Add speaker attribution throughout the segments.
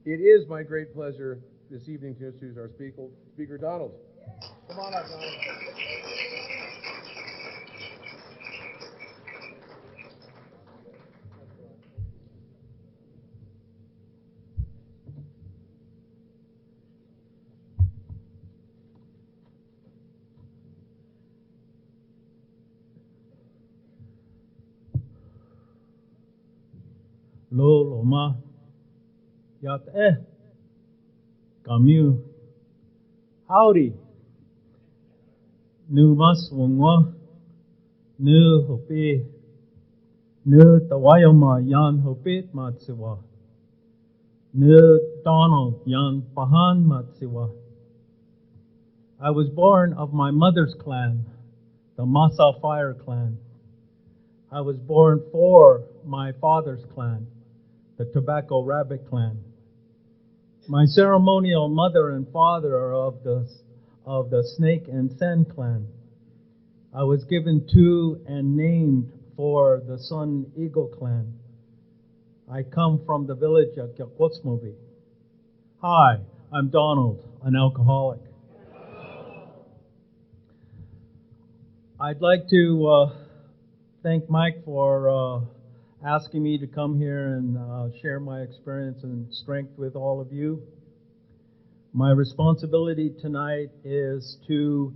Speaker 1: It is my great pleasure this evening to introduce our speaker Donald. Come on up, Donald.
Speaker 2: Lo Loma Yat Camus Howdy Nu Mas Wongwa Nu Hopi Nu Tawayama Yan Hopit Matsiwa Nu Donald Yan Pahan Matsiwa. I was born of my mother's clan, the Masa Fire clan. I was born for my father's clan, the Tobacco Rabbit clan. My ceremonial mother and father are of the Snake and Sen clan. I was given to and named for the Sun Eagle clan. I come from the village of Kyakwosmovi. Hi, I'm Donald, an alcoholic. I'd like to thank Mike for asking me to come here and share my experience and strength with all of you. My responsibility tonight is to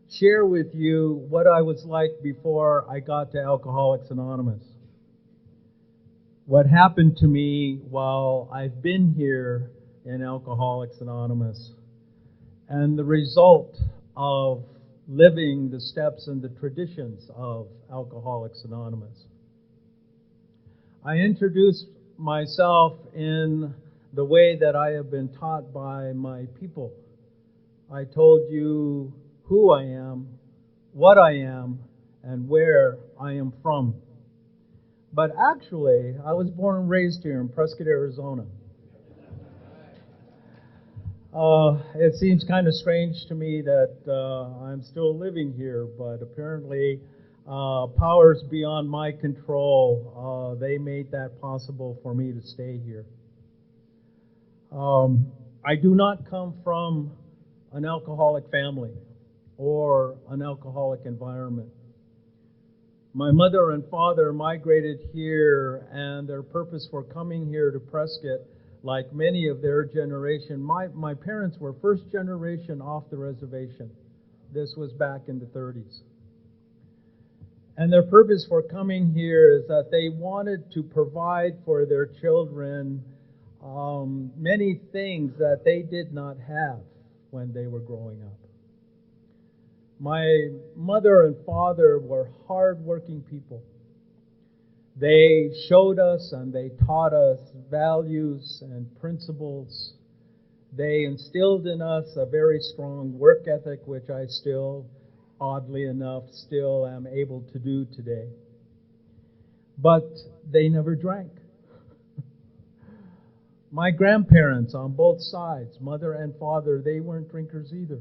Speaker 2: share with you what I was like before I got to Alcoholics Anonymous. What happened to me while I've been here in Alcoholics Anonymous, and the result of living the steps and the traditions of Alcoholics Anonymous. I introduced myself in the way that I have been taught by my people. I told you who I am, what I am, and where I am from. But actually, I was born and raised here in Prescott, Arizona. It seems kind of strange to me that I'm still living here, but apparently powers beyond my control, they made that possible for me to stay here. I do not come from an alcoholic family or an alcoholic environment. My mother and father migrated here, and their purpose for coming here to Prescott, like many of their generation, my parents were first generation off the reservation. This was back in the 30s. And their purpose for coming here is that they wanted to provide for their children many things that they did not have when they were growing up. My mother and father were hard-working people. They showed us and they taught us values and principles. They instilled in us a very strong work ethic, which I still, oddly enough, still am able to do today. But they never drank. My grandparents on both sides, mother and father, they weren't drinkers either.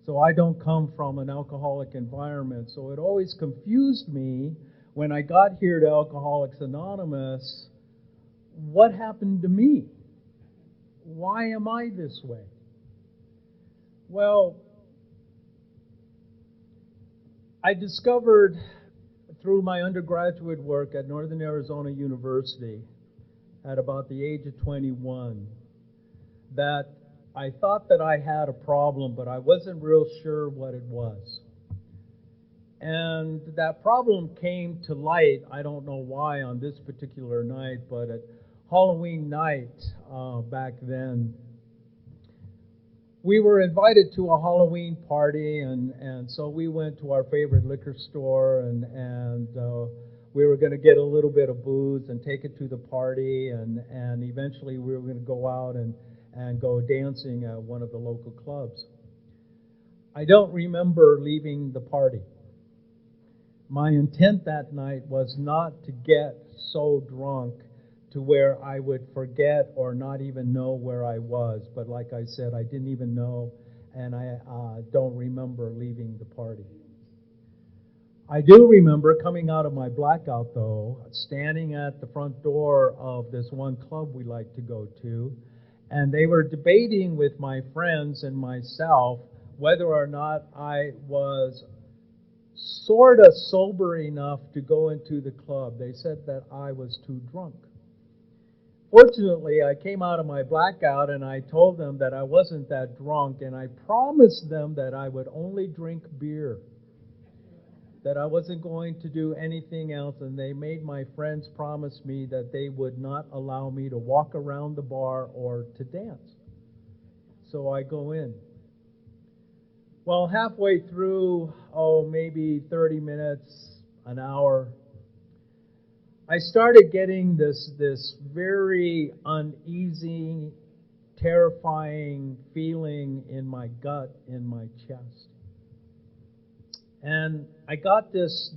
Speaker 2: So I don't come from an alcoholic environment. So it always confused me when I got here to Alcoholics Anonymous, what happened to me? Why am I this way? Well, I discovered through my undergraduate work at Northern Arizona University at about the age of 21 that I thought that I had a problem, but I wasn't real sure what it was. And that problem came to light, I don't know why on this particular night, but at Halloween night back then, we were invited to a Halloween party, and so we went to our favorite liquor store, and we were going to get a little bit of booze and take it to the party, and eventually we were going to go out and go dancing at one of the local clubs. I don't remember leaving the party. My intent that night was not to get so drunk to where I would forget or not even know where I was. But like I said, I didn't even know, and I don't remember leaving the party. I do remember coming out of my blackout, though, standing at the front door of this one club we like to go to, and they were debating with my friends and myself whether or not I was sort of sober enough to go into the club. They said that I was too drunk. Fortunately, I came out of my blackout and I told them that I wasn't that drunk, and I promised them that I would only drink beer, that I wasn't going to do anything else, and they made my friends promise me that they would not allow me to walk around the bar or to dance. So I go in. Well, halfway through, maybe 30 minutes, an hour, I started getting this very uneasy, terrifying feeling in my gut, in my chest. And I got this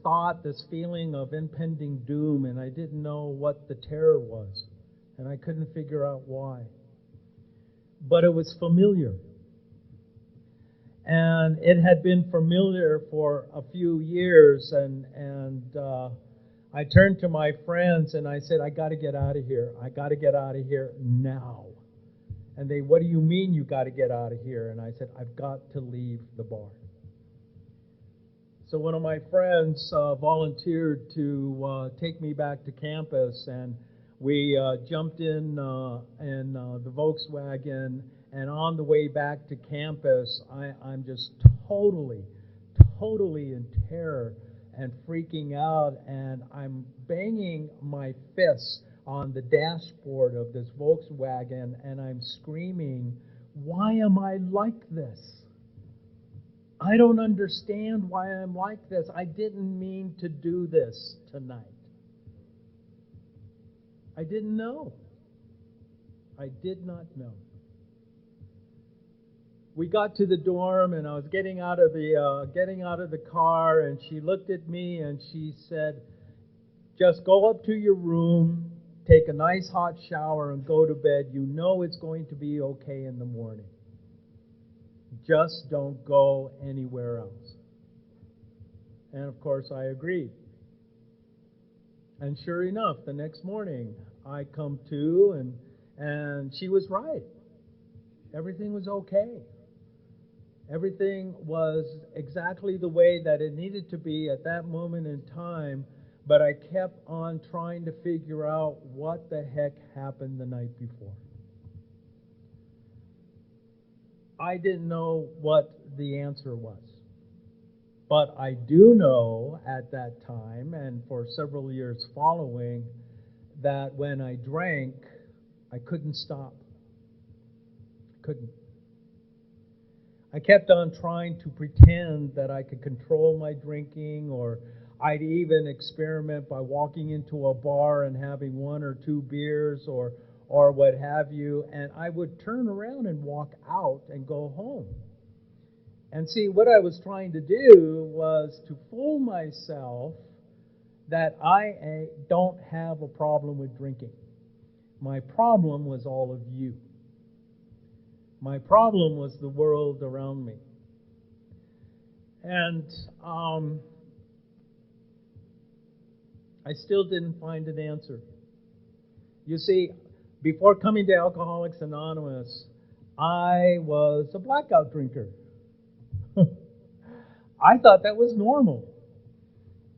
Speaker 2: thought, this feeling of impending doom, and I didn't know what the terror was, and I couldn't figure out why. But it was familiar. And it had been familiar for a few years, and I turned to my friends and I said, I got to get out of here. I got to get out of here now. And they, what do you mean you got to get out of here? And I said, I've got to leave the bar. So one of my friends volunteered to take me back to campus, and we jumped in the Volkswagen, and on the way back to campus, I'm just totally in terror and freaking out, and I'm banging my fists on the dashboard of this Volkswagen, and I'm screaming, why am I like this? I don't understand why I'm like this. I didn't mean to do this tonight. I didn't know. I did not know. We got to the dorm, and I was getting out of the car, and she looked at me and she said, just go up to your room, take a nice hot shower, and go to bed. You know it's going to be okay in the morning. Just don't go anywhere else. And of course I agreed. And sure enough, the next morning I come to, and she was right. Everything was okay. Everything was exactly the way that it needed to be at that moment in time, but I kept on trying to figure out what the heck happened the night before. I didn't know what the answer was. But I do know at that time, and for several years following, that when I drank, I couldn't stop. Couldn't. I kept on trying to pretend that I could control my drinking, or I'd even experiment by walking into a bar and having one or two beers or what have you, and I would turn around and walk out and go home. And see, what I was trying to do was to fool myself that I don't have a problem with drinking. My problem was all of you. My problem was the world around me. And I still didn't find an answer. You see, before coming to Alcoholics Anonymous, I was a blackout drinker. I thought that was normal.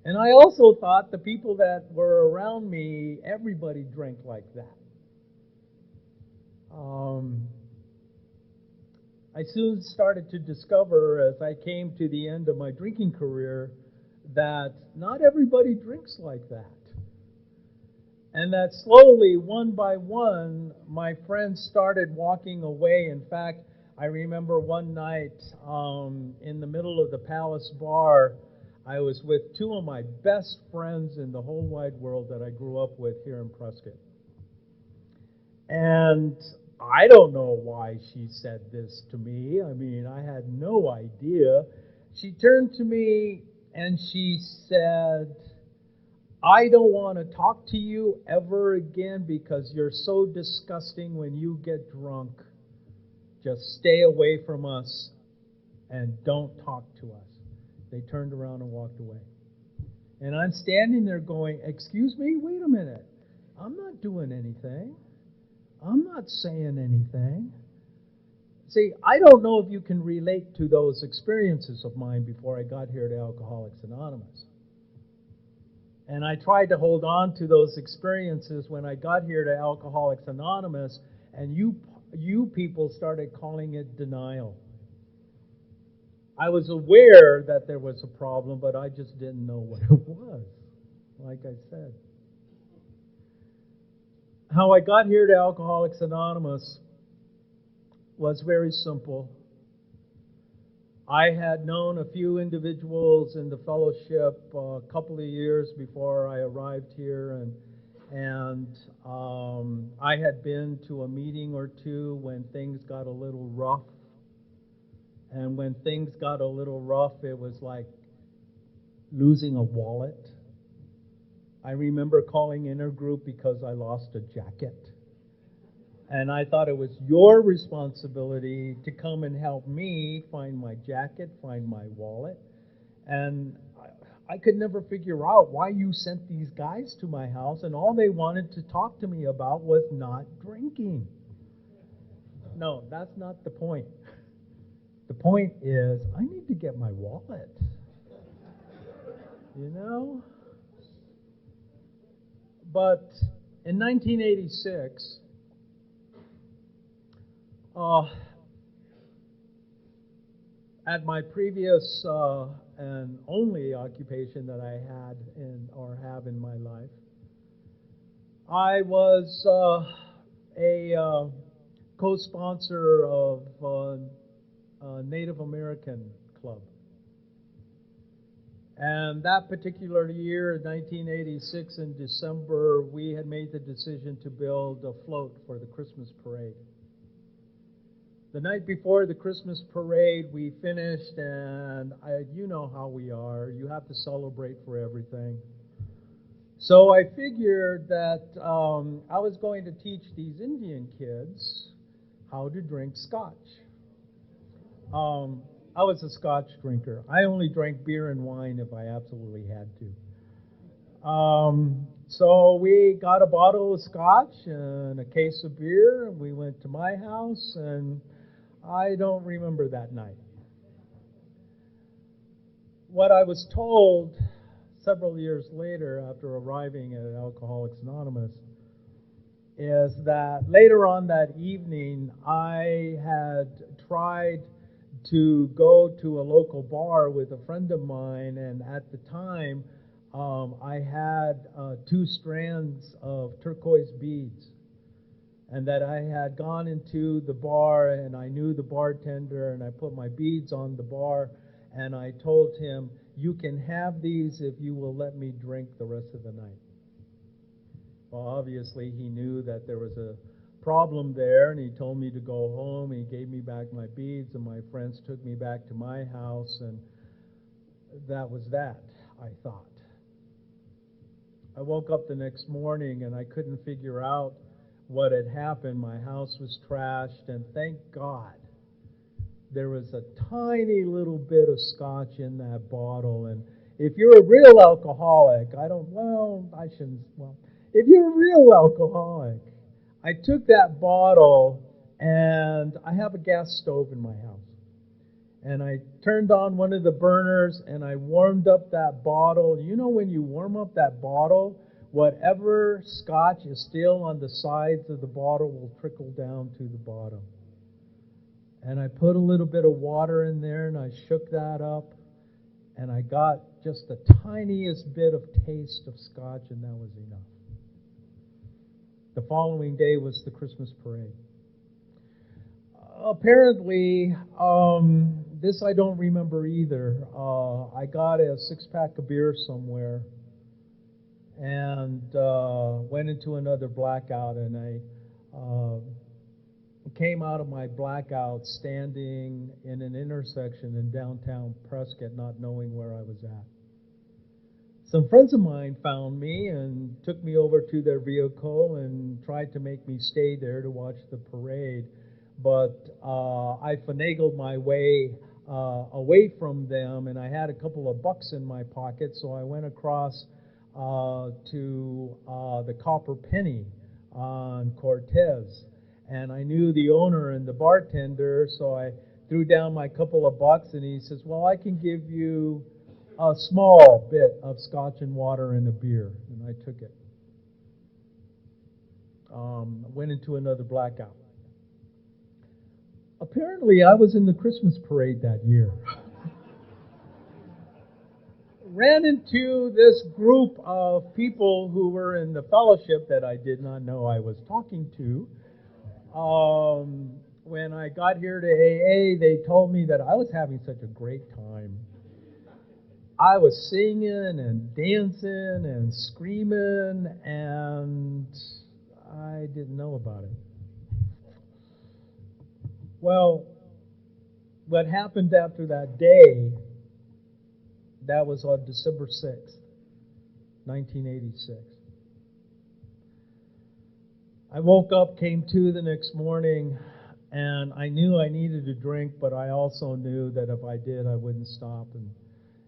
Speaker 2: And I also thought the people that were around me, everybody drank like that. I soon started to discover, as I came to the end of my drinking career, that not everybody drinks like that. And that slowly, one by one, my friends started walking away. In fact, I remember one night in the middle of the Palace Bar, I was with two of my best friends in the whole wide world that I grew up with here in Prescott. And I don't know why she said this to me. I mean, I had no idea. She turned to me and she said, I don't want to talk to you ever again because you're so disgusting when you get drunk. Just stay away from us and don't talk to us. They turned around and walked away. And I'm standing there going, excuse me, wait a minute. I'm not doing anything. I'm not saying anything. See, I don't know if you can relate to those experiences of mine before I got here to Alcoholics Anonymous. And I tried to hold on to those experiences when I got here to Alcoholics Anonymous, and you people started calling it denial. I was aware that there was a problem, but I just didn't know what it was, like I said. How I got here to Alcoholics Anonymous was very simple. I had known a few individuals in the fellowship a couple of years before I arrived here, and I had been to a meeting or two when things got a little rough. And when things got a little rough, it was like losing a wallet. I remember calling Intergroup because I lost a jacket. And I thought it was your responsibility to come and help me find my jacket, find my wallet. And I could never figure out why you sent these guys to my house, and all they wanted to talk to me about was not drinking. No, that's not the point. The point is, I need to get my wallet. You know? But in 1986, at my previous and only occupation that I had or have in my life, I was a co-sponsor of a Native American club. And that particular year, in 1986, in December, we had made the decision to build a float for the Christmas parade. The night before the Christmas parade, we finished, and you know how we are. You have to celebrate for everything. So I figured that I was going to teach these Indian kids how to drink scotch. I was a scotch drinker. I only drank beer and wine if I absolutely had to. So we got a bottle of scotch and a case of beer, and we went to my house, and I don't remember that night. What I was told several years later, after arriving at Alcoholics Anonymous, is that later on that evening, I had tried to go to a local bar with a friend of mine, and at the time, I had 2 strands of turquoise beads, and that I had gone into the bar, and I knew the bartender, and I put my beads on the bar, and I told him, "You can have these if you will let me drink the rest of the night." Well, obviously, he knew that there was a problem there, and he told me to go home. He gave me back my beads, and my friends took me back to my house, and that was that, I thought. I woke up the next morning, and I couldn't figure out what had happened. My house was trashed, and thank God there was a tiny little bit of scotch in that bottle. And if you're a real alcoholic, if you're a real alcoholic, I took that bottle, and I have a gas stove in my house. And I turned on one of the burners, and I warmed up that bottle. You know, when you warm up that bottle, whatever scotch is still on the sides of the bottle will trickle down to the bottom. And I put a little bit of water in there, and I shook that up, and I got just the tiniest bit of taste of scotch, and that was enough. The following day was the Christmas parade. Apparently, this I don't remember either. I got a 6-pack of beer somewhere and went into another blackout, and I came out of my blackout standing in an intersection in downtown Prescott, not knowing where I was at. Some friends of mine found me and took me over to their vehicle and tried to make me stay there to watch the parade. But I finagled my way away from them, and I had a couple of bucks in my pocket, so I went across to the Copper Penny on Cortez. And I knew the owner and the bartender, so I threw down my couple of bucks, and he says, well, I can give you a small bit of scotch and water and a beer. And I took it. Went into another blackout. Apparently, I was in the Christmas parade that year. Ran into this group of people who were in the fellowship that I did not know I was talking to. When I got here to AA, they told me that I was having such a great time. I was singing and dancing and screaming, and I didn't know about it. Well, what happened after that day, that was on December 6th, 1986. I woke up, came to the next morning, and I knew I needed a drink, but I also knew that if I did, I wouldn't stop,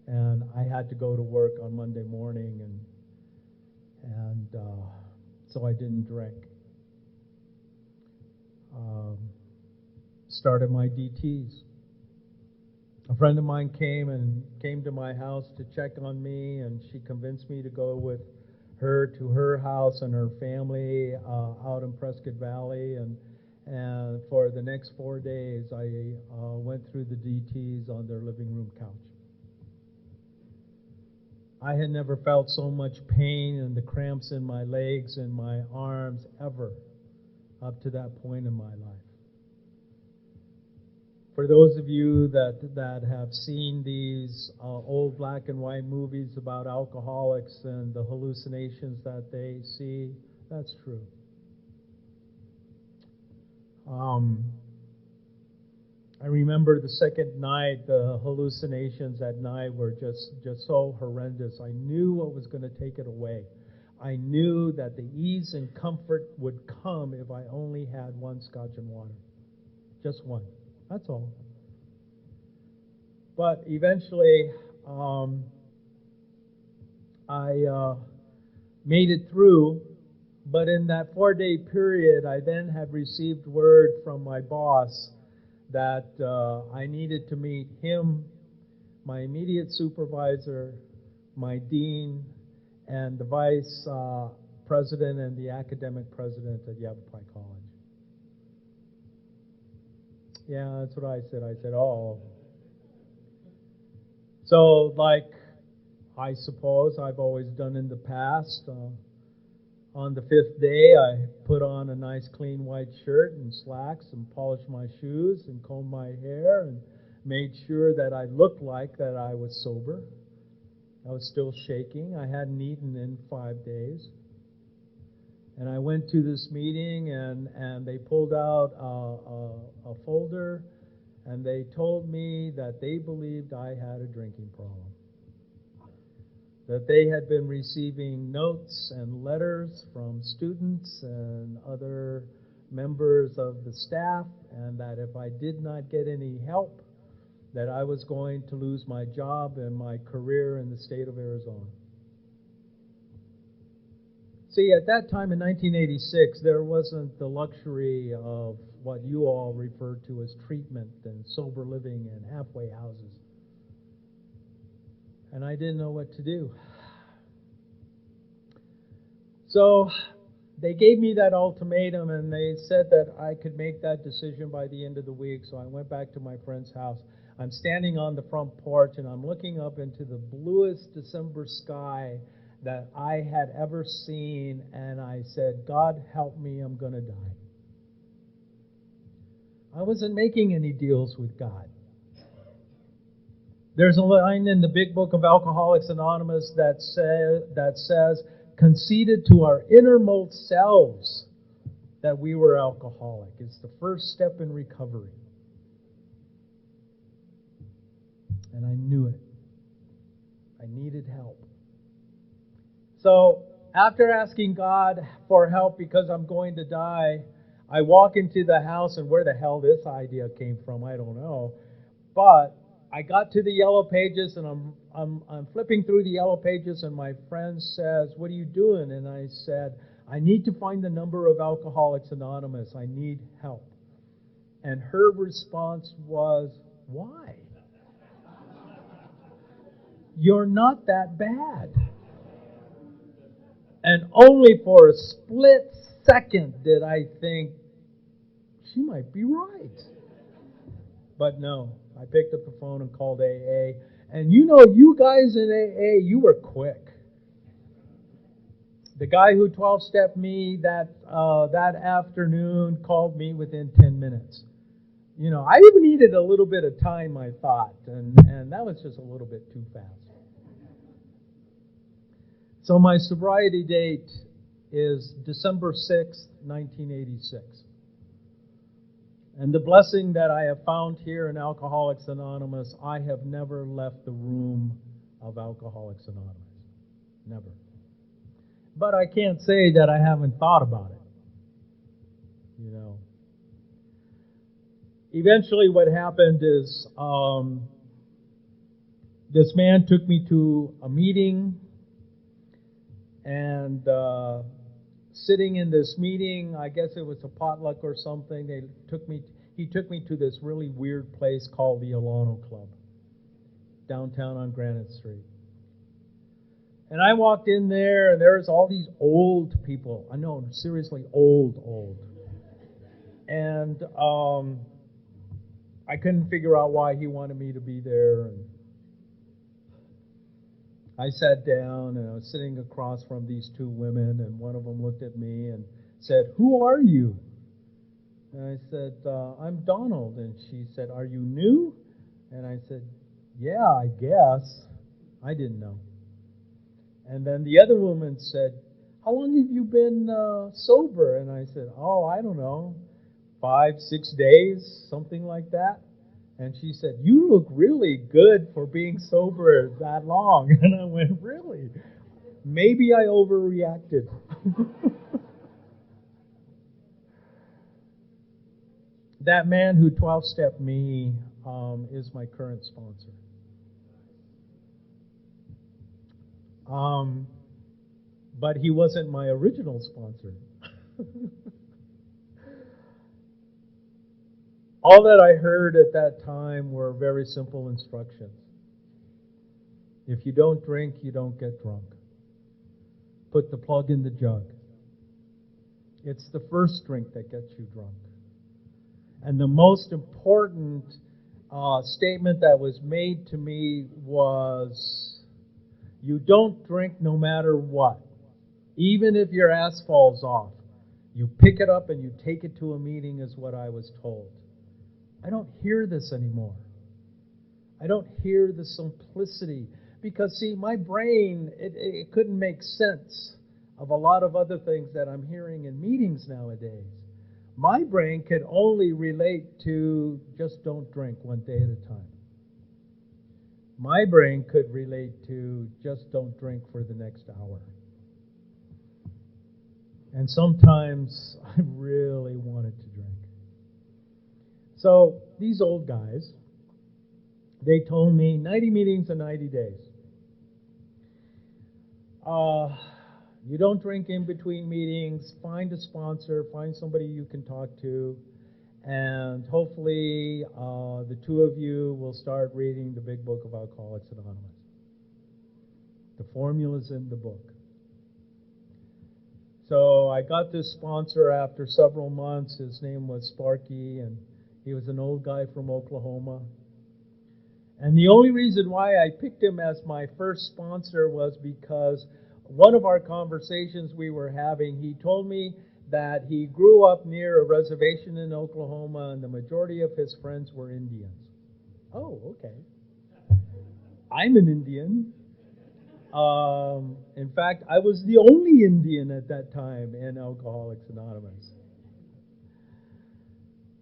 Speaker 2: and I had to go to work on Monday morning, and so I didn't drink. Started my DTs. A friend of mine came to my house to check on me, and she convinced me to go with her to her house and her family out in Prescott Valley, and for the next 4 days I went through the DTs on their living room couch. I had never felt so much pain and the cramps in my legs and my arms ever up to that point in my life. For those of you that have seen these old black and white movies about alcoholics and the hallucinations that they see, that's true. I remember the second night, the hallucinations at night were just so horrendous. I knew what was going to take it away. I knew that the ease and comfort would come if I only had one scotch and water. Just one. That's all. But eventually, I made it through. But in that 4-day period, I then had received word from my boss that I needed to meet him, my immediate supervisor, my dean, and the vice president and the academic president at Yavapai College. Yeah, that's what I said. I said, oh. So, like I suppose I've always done in the past, on the 5th day, I put on a nice clean white shirt and slacks and polished my shoes and combed my hair and made sure that I looked like that I was sober. I was still shaking. I hadn't eaten in 5 days. And I went to this meeting, and they pulled out a folder, and they told me that they believed I had a drinking problem. That they had been receiving notes and letters from students and other members of the staff, and that if I did not get any help, that I was going to lose my job and my career in the state of Arizona. See, at that time in 1986, there wasn't the luxury of what you all refer to as treatment and sober living and halfway houses. And I didn't know what to do. So they gave me that ultimatum, and they said that I could make that decision by the end of the week. So I went back to my friend's house. I'm standing on the front porch, and I'm looking up into the bluest December sky that I had ever seen, and I said, God help me, I'm going to die. I wasn't making any deals with God. There's a line in the big book of Alcoholics Anonymous that says, conceded to our innermost selves that we were alcoholic. It's the first step in recovery. And I knew it. I needed help. So after asking God for help because I'm going to die, I walk into the house, and where the hell this idea came from, I don't know. But I got to the yellow pages, and I'm flipping through the yellow pages, and my friend says, "What are you doing?" And I said, "I need to find the number of Alcoholics Anonymous. I need help." And her response was, "Why? You're not that bad." And only for a split second did I think, she might be right. But no, I picked up the phone and called AA. And you guys in AA, you were quick. The guy who 12-stepped me that afternoon called me within 10 minutes. I even needed a little bit of time, I thought, and that was just a little bit too fast. So my sobriety date is December 6th, 1986. And the blessing that I have found here in Alcoholics Anonymous, I have never left the room of Alcoholics Anonymous. Never. But I can't say that I haven't thought about it. Eventually what happened is this man took me to a meeting, and sitting in this meeting, I guess it was a potluck or something, he took me to this really weird place called the Alano Club, downtown on Granite Street. And I walked in there, and there's all these old people. I know, seriously, old. And I couldn't figure out why he wanted me to be there. And I sat down, and I was sitting across from these two women, and one of them looked at me and said, "Who are you?" And I said, "I'm Donald." And she said, "Are you new?" And I said, "Yeah, I guess." I didn't know. And then the other woman said, "How long have you been sober?" And I said, "Oh, I don't know, 5, 6 days, something like that." And she said, "You look really good for being sober that long." And I went, "Really? Maybe I overreacted." That man who 12-stepped me is my current sponsor. But he wasn't my original sponsor. All that I heard at that time were very simple instructions. If you don't drink, you don't get drunk. Put the plug in the jug. It's the first drink that gets you drunk. And the most important statement that was made to me was, you don't drink no matter what. Even if your ass falls off, you pick it up and you take it to a meeting, is what I was told. I don't hear this anymore. I don't hear the simplicity. Because, see, my brain, it couldn't make sense of a lot of other things that I'm hearing in meetings nowadays. My brain could only relate to just don't drink one day at a time. My brain could relate to just don't drink for the next hour. And sometimes I really wanted to drink. So these old guys, they told me 90 meetings in 90 days. You don't drink in between meetings. Find a sponsor. Find somebody you can talk to. And hopefully the two of you will start reading the big book of Alcoholics Anonymous. The formula's in the book. So I got this sponsor after several months. His name was Sparky, and he was an old guy from Oklahoma. And the only reason why I picked him as my first sponsor was because one of our conversations we were having, he told me that he grew up near a reservation in Oklahoma, and the majority of his friends were Indians. Oh, okay. I'm an Indian. In fact, I was the only Indian at that time in Alcoholics Anonymous.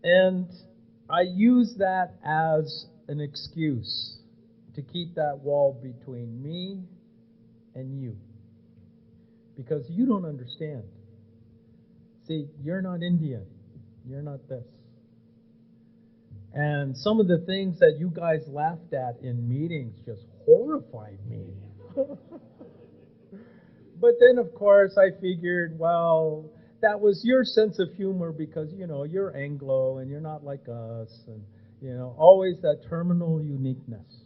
Speaker 2: And I used that as an excuse to keep that wall between me and you. Because you don't understand. See, you're not Indian. You're not this. And some of the things that you guys laughed at in meetings just horrified me. But then, of course, I figured, well, that was your sense of humor because, you're Anglo and you're not like us. And, always that terminal uniqueness.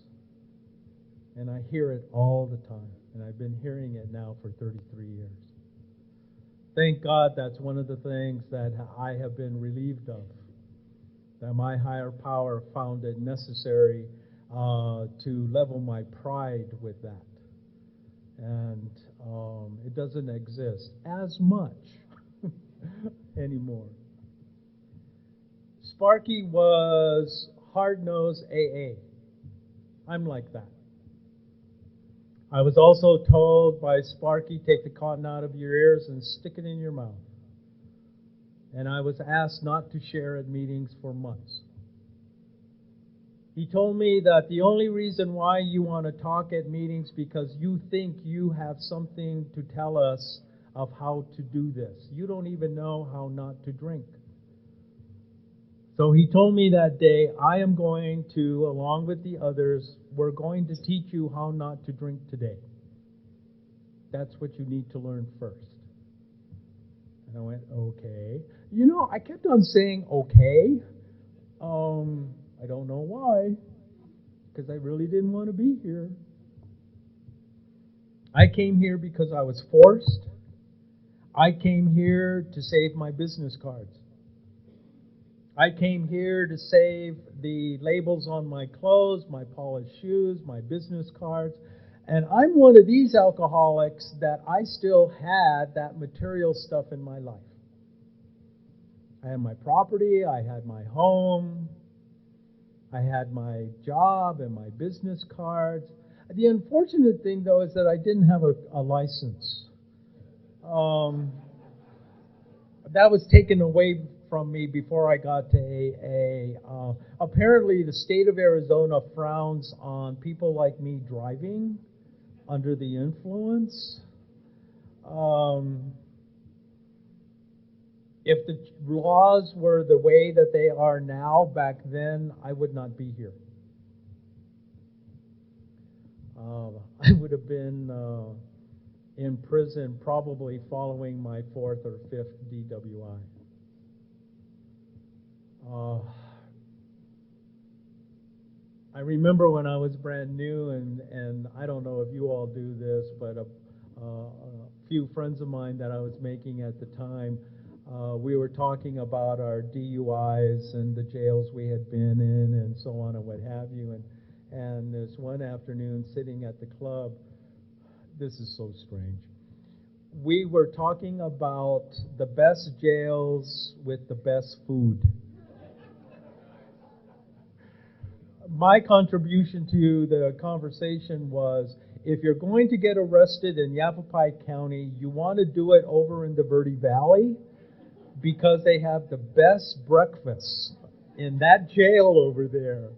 Speaker 2: And I hear it all the time. And I've been hearing it now for 33 years. Thank God that's one of the things that I have been relieved of. That my higher power found it necessary to level my pride with that. And it doesn't exist as much anymore. Sparky was hard-nosed AA. I'm like that. I was also told by Sparky, take the cotton out of your ears and stick it in your mouth. And I was asked not to share at meetings for months. He told me that the only reason why you want to talk at meetings because you think you have something to tell us of how to do this. You don't even know how not to drink. So he told me that day, I am going to, along with the others, we're going to teach you how not to drink today. That's what you need to learn first. And I went, okay. I kept on saying, okay. I don't know why, because I really didn't want to be here. I came here because I was forced. I came here to save my business cards. I came here to save the labels on my clothes, my polished shoes, my business cards. And I'm one of these alcoholics that I still had that material stuff in my life. I had my property, I had my home, I had my job and my business cards. The unfortunate thing, though, is that I didn't have a license. That was taken away from me before I got to AA. Apparently, the state of Arizona frowns on people like me driving under the influence. If the laws were the way that they are now, back then, I would not be here. I would have been in prison probably following my 4th or 5th DWI. I remember when I was brand new, and I don't know if you all do this, but a few friends of mine that I was making at the time, we were talking about our DUIs and the jails we had been in and so on and what have you. And this one afternoon, sitting at the club, this is so strange. We were talking about the best jails with the best food. My contribution to the conversation was, if you're going to get arrested in Yavapai County, you want to do it over in the Verde Valley because they have the best breakfast in that jail over there.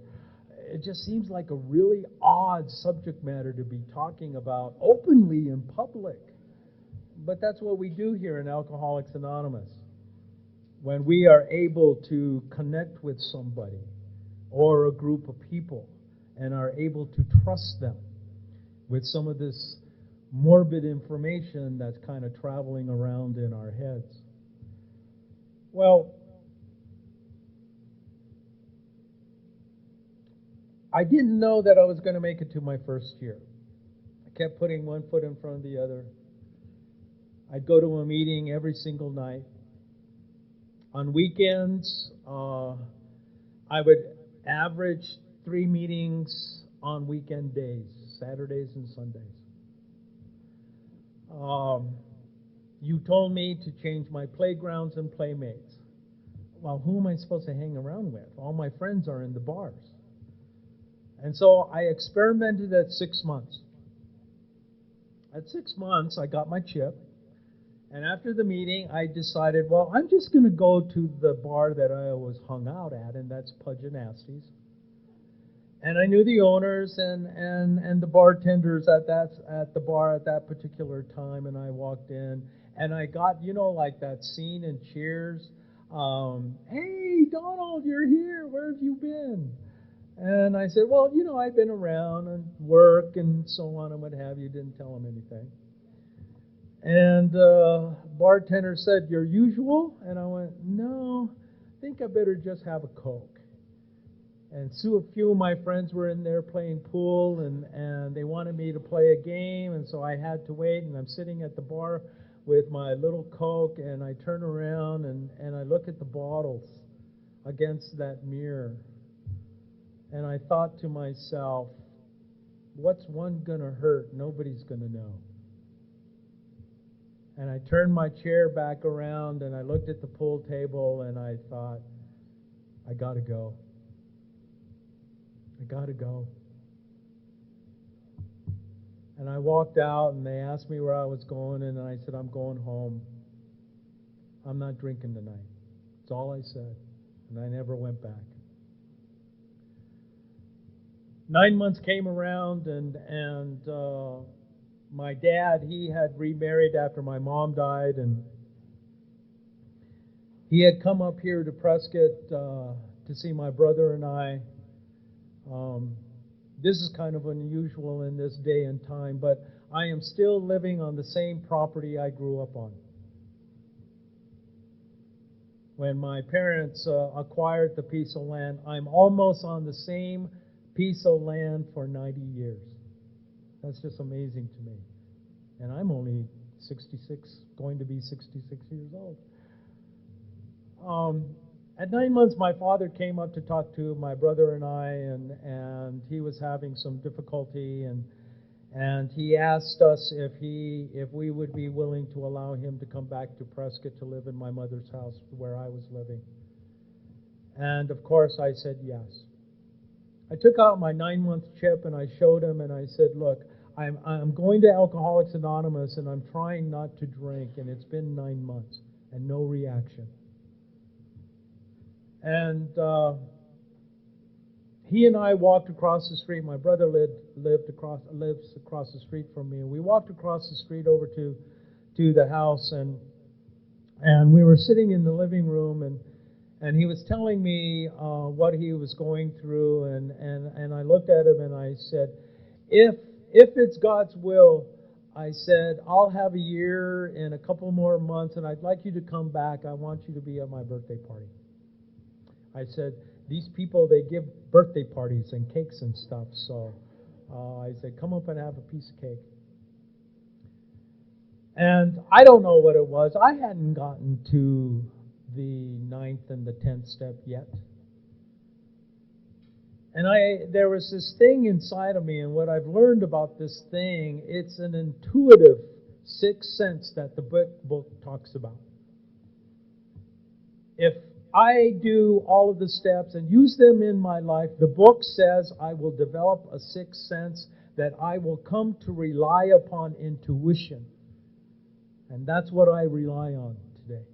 Speaker 2: It just seems like a really odd subject matter to be talking about openly in public. But that's what we do here in Alcoholics Anonymous. When we are able to connect with somebody or a group of people and are able to trust them with some of this morbid information that's kind of traveling around in our heads. Well, I didn't know that I was going to make it to my first year. I kept putting one foot in front of the other. I'd go to a meeting every single night. On weekends, I would average 3 meetings on weekend days, Saturdays and Sundays. You told me to change my playgrounds and playmates. Well, who am I supposed to hang around with? All my friends are in the bars. And so I experimented at 6 months. At 6 months, I got my chip. And after the meeting, I decided, well, I'm just going to go to the bar that I always hung out at, and that's Pudge and Nasty's. And I knew the owners and the bartenders at the bar at that particular time, and I walked in, and I got, like that scene in Cheers, Hey, Donald, you're here. Where have you been? And I said, well, I've been around and work and so on and what have you. Didn't tell him anything. And bartender said, your usual? And I went, no, I think I better just have a Coke. And so a few of my friends were in there playing pool, and they wanted me to play a game, and so I had to wait, and I'm sitting at the bar with my little Coke, and I turn around, and I look at the bottles against that mirror. And I thought to myself, what's one going to hurt? Nobody's going to know. And I turned my chair back around, and I looked at the pool table, and I thought, I got to go. I got to go. And I walked out, and they asked me where I was going, and I said, I'm going home. I'm not drinking tonight. That's all I said. And I never went back. 9 months came around, and my dad, he had remarried after my mom died, and he had come up here to Prescott to see my brother and I. This is kind of unusual in this day and time, but I am still living on the same property I grew up on. When my parents acquired the piece of land, I'm almost on the same piece of land for 90 years. That's just amazing to me. And I'm only 66, going to be 66 years old. At 9 months, my father came up to talk to my brother and I, and he was having some difficulty, and he asked us if we would be willing to allow him to come back to Prescott to live in my mother's house where I was living. And of course, I said yes. I took out my 9-month chip and I showed him, and I said, look, I'm going to Alcoholics Anonymous, and I'm trying not to drink, and it's been 9 months, and no reaction. And he and I walked across the street. My brother lives across the street from me, and we walked across the street over to the house, and we were sitting in the living room, and he was telling me what he was going through, and I looked at him and I said, if it's God's will, I said, I'll have a year and a couple more months, and I'd like you to come back. I want you to be at my birthday party. I said, these people, they give birthday parties and cakes and stuff, so I said, come up and have a piece of cake. And I don't know what it was. I hadn't gotten to the 9th and the 10th step yet. And there was this thing inside of me, and what I've learned about this thing, it's an intuitive sixth sense that the book talks about. If I do all of the steps and use them in my life, the book says I will develop a sixth sense that I will come to rely upon intuition. And that's what I rely on today.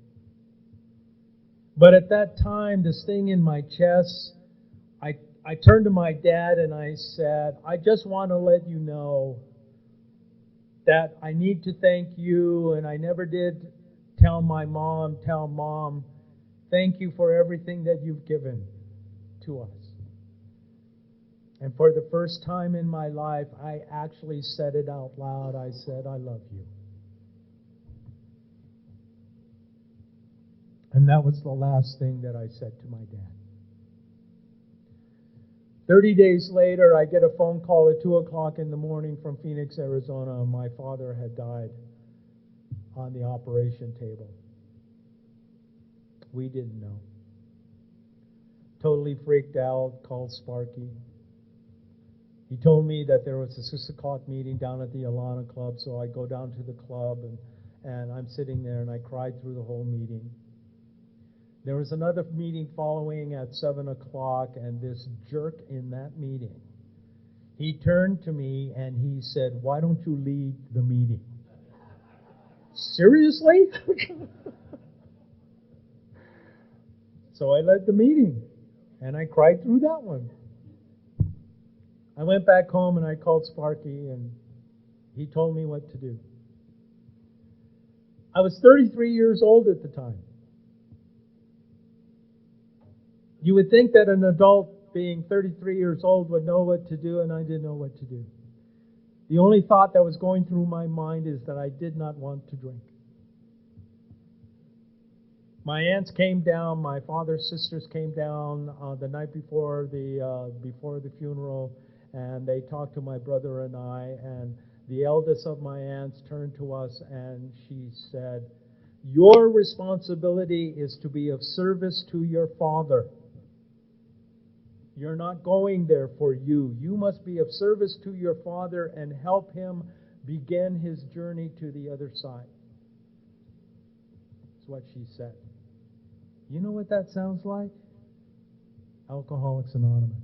Speaker 2: But at that time, this thing in my chest, I turned to my dad and I said, I just want to let you know that I need to thank you, and I never did tell mom, thank you for everything that you've given to us. And for the first time in my life, I actually said it out loud. I said, I love you. And that was the last thing that I said to my dad. 30 days later, I get a phone call at 2 o'clock in the morning from Phoenix, Arizona. My father had died on the operation table. We didn't know. Totally freaked out, called Sparky. He told me that there was a 6 o'clock meeting down at the Alana Club, so I go down to the club, and I'm sitting there, and I cried through the whole meeting. There was another meeting following at 7 o'clock, and this jerk in that meeting, he turned to me and he said, why don't you lead the meeting? Seriously? So I led the meeting, and I cried through that one. I went back home and I called Sparky, and he told me what to do. I was 33 years old at the time. You would think that an adult being 33 years old would know what to do, and I didn't know what to do. The only thought that was going through my mind is that I did not want to drink. My aunts came down, my father's sisters came down the night before the funeral, and they talked to my brother and I, and the eldest of my aunts turned to us and she said, "Your responsibility is to be of service to your father. You're not going there for you. You must be of service to your father and help him begin his journey to the other side." That's what she said. You know what that sounds like? Alcoholics Anonymous.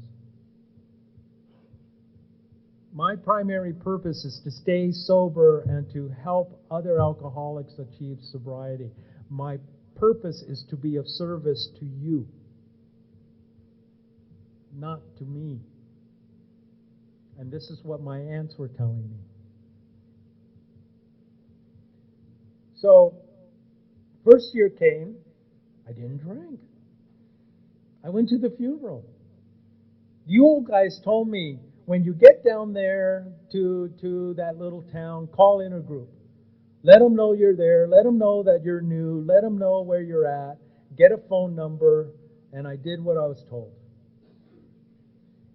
Speaker 2: My primary purpose is to stay sober and to help other alcoholics achieve sobriety. My purpose is to be of service to you, not to me. And this is what my aunts were telling me. So, first year came, I didn't drink. I went to the funeral. You old guys told me, when you get down there to that little town, call in a group. Let them know you're there. Let them know that you're new. Let them know where you're at. Get a phone number. And I did what I was told.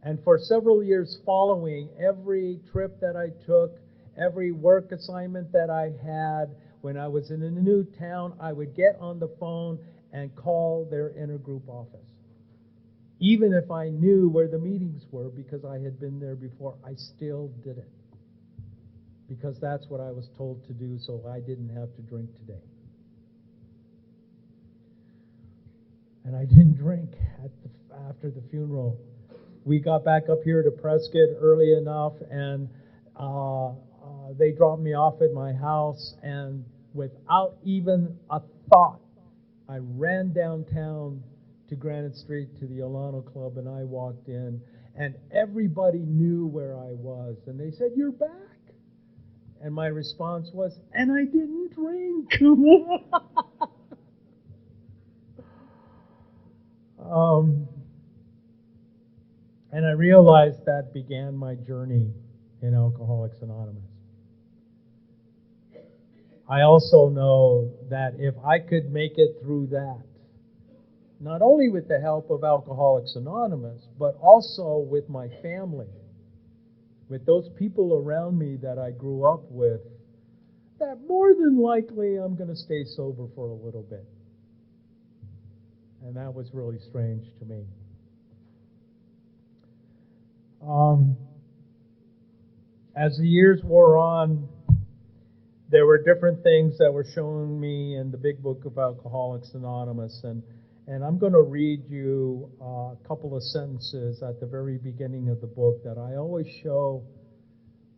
Speaker 2: And for several years following, every trip that I took, every work assignment that I had, when I was in a new town, I would get on the phone and call their intergroup office. Even if I knew where the meetings were because I had been there before, I still did it. Because that's what I was told to do, so I didn't have to drink today. And I didn't drink after the funeral. We got back up here to Prescott early enough, and they dropped me off at my house, and without even a thought, I ran downtown to Granite Street to the Alano Club, and I walked in, and everybody knew where I was, and they said, "You're back." And my response was, "And I didn't drink." And I realized that began my journey in Alcoholics Anonymous. I also know that if I could make it through that, not only with the help of Alcoholics Anonymous, but also with my family, with those people around me that I grew up with, that more than likely I'm going to stay sober for a little bit. And that was really strange to me. As the years wore on, there were different things that were shown me in the big book of Alcoholics Anonymous, and I'm going to read you a couple of sentences at the very beginning of the book that I always show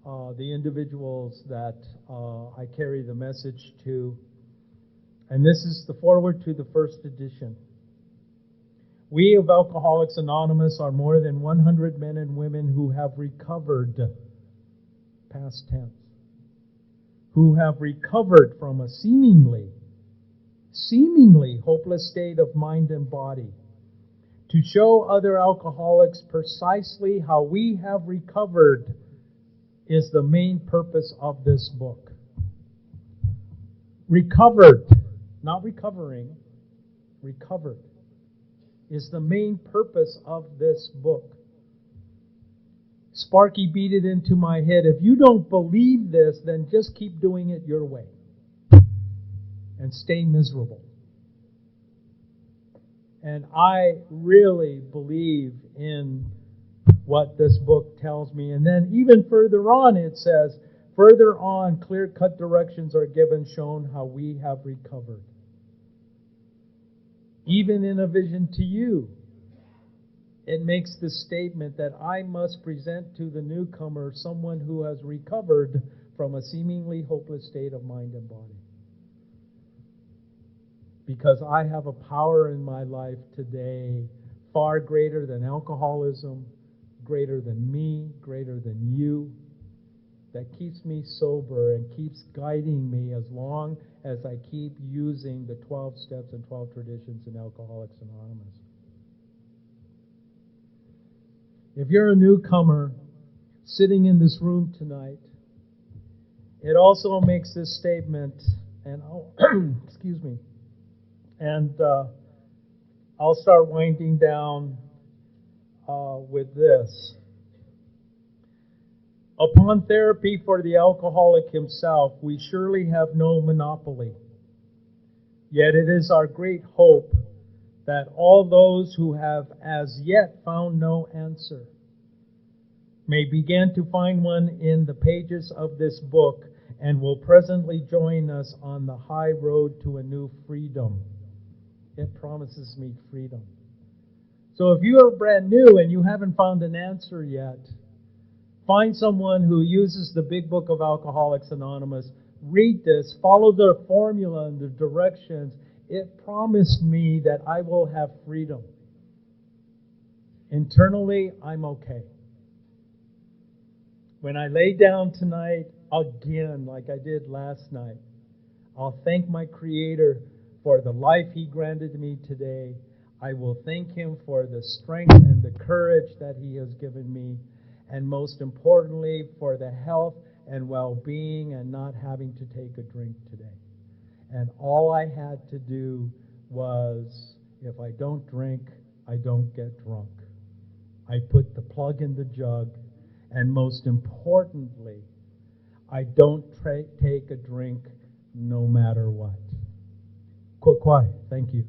Speaker 2: the individuals that I carry the message to. And this is the foreword to the first edition. "We of Alcoholics Anonymous are more than 100 men and women who have recovered," past tense, "who have recovered from a seemingly hopeless state of mind and body. To show other alcoholics precisely how we have recovered is the main purpose of this book." Recovered, not recovering, recovered is the main purpose of this book. Sparky beat it into my head. If you don't believe this, then just keep doing it your way and stay miserable. And I really believe in what this book tells me. And then even further on it says, further on, clear-cut directions are given, shown how we have recovered. Even in a vision to you, it makes the statement that I must present to the newcomer someone who has recovered from a seemingly hopeless state of mind and body. Because I have a power in my life today far greater than alcoholism, greater than me, greater than you, that keeps me sober and keeps guiding me as long as I keep using the 12 steps and 12 traditions in Alcoholics Anonymous. If you're a newcomer sitting in this room tonight, it also makes this statement, and excuse me, and I'll start winding down with this. Upon therapy for the alcoholic himself, we surely have no monopoly. Yet it is our great hope that all those who have as yet found no answer may begin to find one in the pages of this book and will presently join us on the high road to a new freedom. It promises me freedom. So if you are brand new and you haven't found an answer yet, find someone who uses the big book of Alcoholics Anonymous. Read this, follow the formula and the directions. It promised me that I will have freedom. Internally, I'm okay. When I lay down tonight, again, like I did last night, I'll thank my Creator for the life He granted me today. I will thank Him for the strength and the courage that He has given me, and most importantly, for the health and well-being and not having to take a drink today. And all I had to do was, if I don't drink, I don't get drunk. I put the plug in the jug, and most importantly, I don't take a drink no matter what. Thank you.